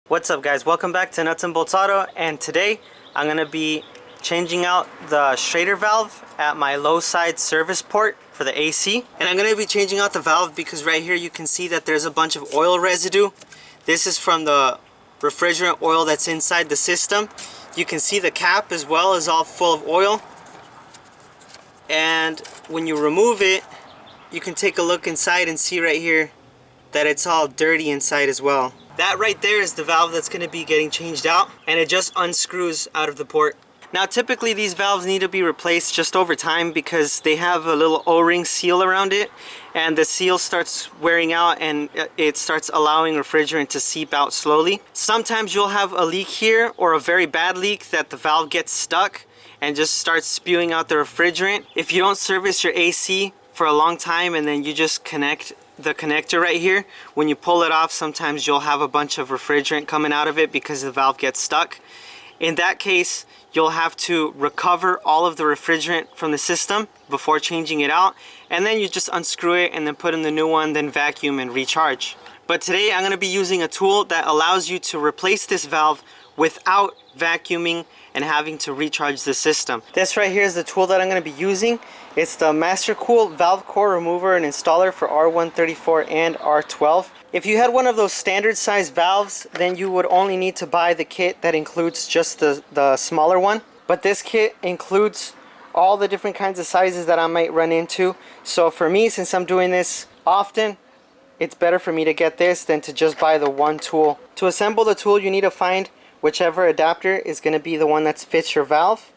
What's up guys, welcome back to Nuts and Bolts Auto, and today I'm going to be changing out the schrader valve at my low side service port for the AC. And I'm going to be changing out the valve because right here you can see that there's a bunch of oil residue. This is from the refrigerant oil that's inside the system. You can see the cap as well is all full of oil. And when you remove it, you can take a look inside and see right here that it's all dirty inside as well. That right there is the valve that's going to be getting changed out, and it just unscrews out of the port. Now typically these valves need to be replaced just over time because they have a little O-ring seal around it, and the seal starts wearing out and it starts allowing refrigerant to seep out slowly. Sometimes you'll have a leak here or a very bad leak that the valve gets stuck and just starts spewing out the refrigerant. If you don't service your AC for a long time and then you just connect the connector right here, when you pull it off, sometimes you'll have a bunch of refrigerant coming out of it because the valve gets stuck. In that case, you'll have to recover all of the refrigerant from the system before changing it out, and then you just unscrew it and then put in the new one, then vacuum and recharge. But today I'm going to be using a tool that allows you to replace this valve without vacuuming and having to recharge the system. This right here is the tool that I'm going to be using. It's the Mastercool valve core remover and installer for R134 and R12. If you had one of those standard size valves, then you would only need to buy the kit that includes just the smaller one. But this kit includes all the different kinds of sizes that I might run into. So for me, since I'm doing this often, it's better for me to get this than to just buy the one tool. To assemble the tool, you need to find whichever adapter is going to be the one that fits your valve,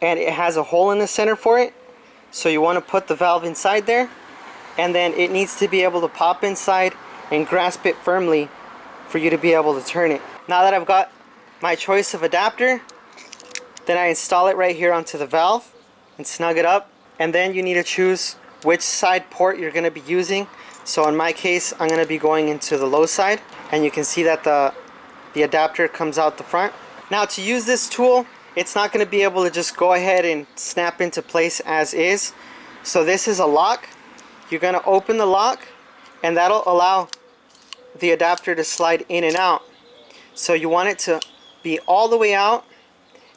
and it has a hole in the center for it. So you want to put the valve inside there, and then it needs to be able to pop inside and grasp it firmly for you to be able to turn it. Now that I've got my choice of adapter, then I install it right here onto the valve and snug it up, and then you need to choose which side port you're going to be using. So in my case, I'm going to be going into the low side, and you can see that the adapter comes out the front. Now to use this tool, it's not going to be able to just go ahead and snap into place as is. So this is a lock. You're going to open the lock, and that'll allow the adapter to slide in and out. So you want it to be all the way out,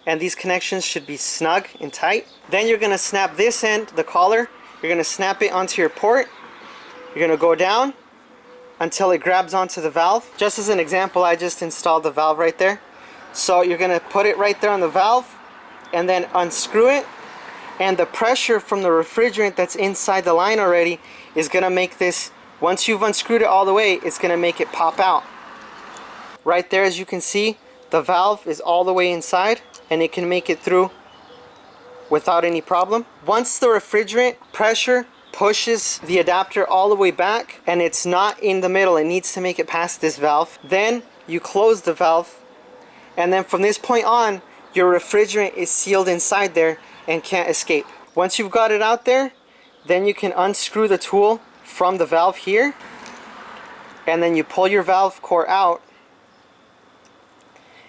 and these connections should be snug and tight. Then you're going to snap this end, the collar. You're going to snap it onto your port. You're going to go down until it grabs onto the valve. Just as an example, I just installed the valve right there. So you're going to put it right there on the valve and then unscrew it, and the pressure from the refrigerant that's inside the line already is going to make this, once you've unscrewed it all the way, it's going to make it pop out. Right there, as you can see, the valve is all the way inside and it can make it through without any problem. Once the refrigerant pressure pushes the adapter all the way back and it's not in the middle, it needs to make it past this valve, then you close the valve, and then from this point on, your refrigerant is sealed inside there and can't escape. Once you've got it out there, then you can unscrew the tool from the valve here, and then you pull your valve core out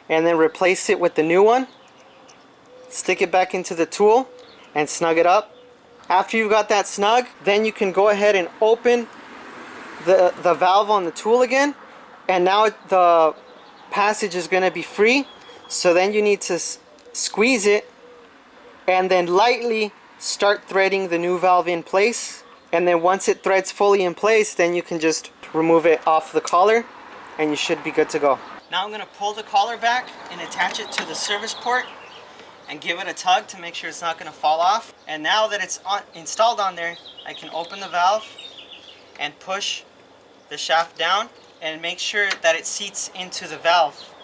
and then replace it with the new one. Stick it back into the tool and snug it up. After you've got that snug, then you can go ahead and open the valve on the tool again, and now the passage is going to be free. So then you need to squeeze it and then lightly start threading the new valve in place, and then once it threads fully in place, then you can just remove it off the collar and you should be good to go. Now I'm going to pull the collar back and attach it to the service port and give it a tug to make sure it's not going to fall off. And now that it's installed on there, I can open the valve and push the shaft down and make sure that it seats into the valve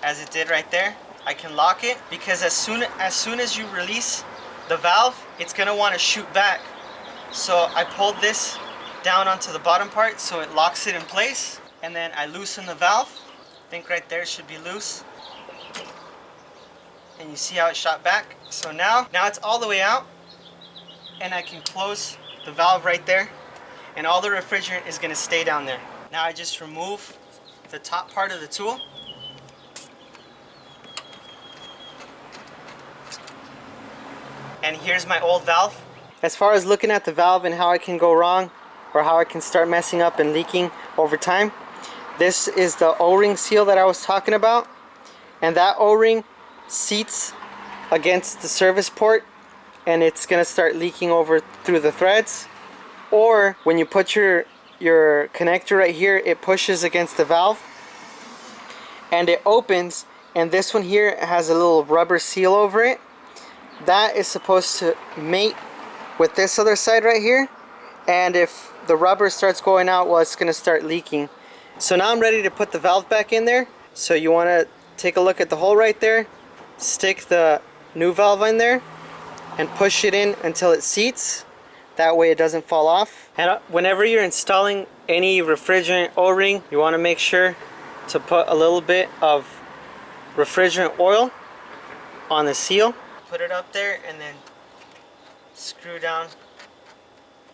as it did right there. I can lock it because as soon as you release the valve, it's going to want to shoot back. So I pulled this down onto the bottom part so it locks it in place, and then I loosen the valve. I think right there it should be loose. And you see how it shot back. So now it's all the way out, and I can close the valve right there, and all the refrigerant is going to stay down there. Now I just remove the top part of the tool. And here's my old valve. As far as looking at the valve and how it can go wrong or how it can start messing up and leaking over time, This is the O-ring seal that I was talking about, and that O-ring seats against the service port, and it's gonna start leaking over through the threads. Or when you put your connector right here, it pushes against the valve and it opens, and this one here has a little rubber seal over it. That is supposed to mate with this other side right here, and if the rubber starts going out, well, it's gonna start leaking. So now I'm ready to put the valve back in there. So you want to take a look at the hole right there, stick the new valve in there and push it in until it seats. That way it doesn't fall off. And whenever you're installing any refrigerant O-ring, you want to make sure to put a little bit of refrigerant oil on the seal. Put it up there and then screw down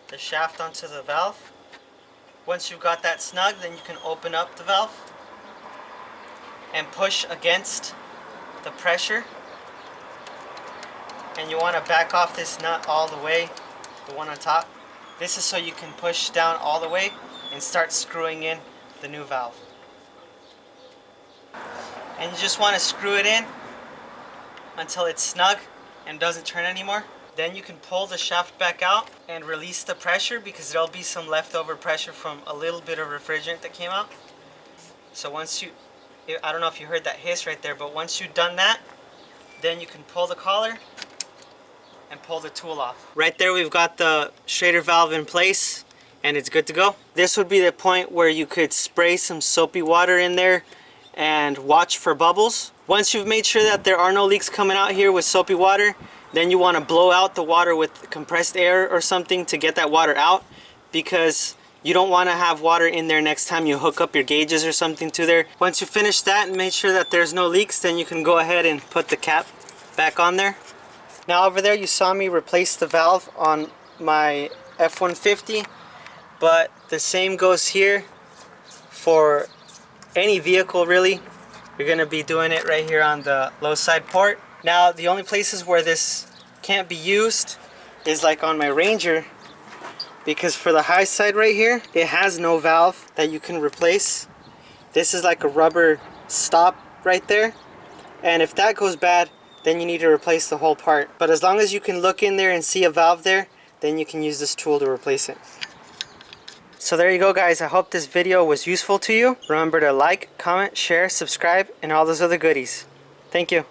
the shaft onto the valve. Once you've got that snug, then you can open up the valve and push against the pressure. And you want to back off this nut all the way, the one on top. This is so you can push down all the way and start screwing in the new valve. And you just want to screw it in until it's snug and doesn't turn anymore. Then you can pull the shaft back out and release the pressure, because there'll be some leftover pressure from a little bit of refrigerant that came out. So once you, I don't know if you heard that hiss right there, but once you've done that, then you can pull the collar and pull the tool off. Right there we've got the schrader valve in place and it's good to go. This would be the point where you could spray some soapy water in there and watch for bubbles. Once you've made sure that there are no leaks coming out here with soapy water, then you want to blow out the water with compressed air or something to get that water out, because you don't want to have water in there next time you hook up your gauges or something to there. Once you finish that and make sure that there's no leaks, then you can go ahead and put the cap back on there. Now over there you saw me replace the valve on my F150, but the same goes here for any vehicle really. You're going to be doing it right here on the low side port. Now the only places where this can't be used is like on my Ranger, because for the high side right here, it has no valve that you can replace. This is like a rubber stop right there, and if that goes bad, then you need to replace the whole part. But as long as you can look in there and see a valve there, then you can use this tool to replace it. So there you go guys, I hope this video was useful to you. Remember to like, comment, share, subscribe, and all those other goodies. Thank you.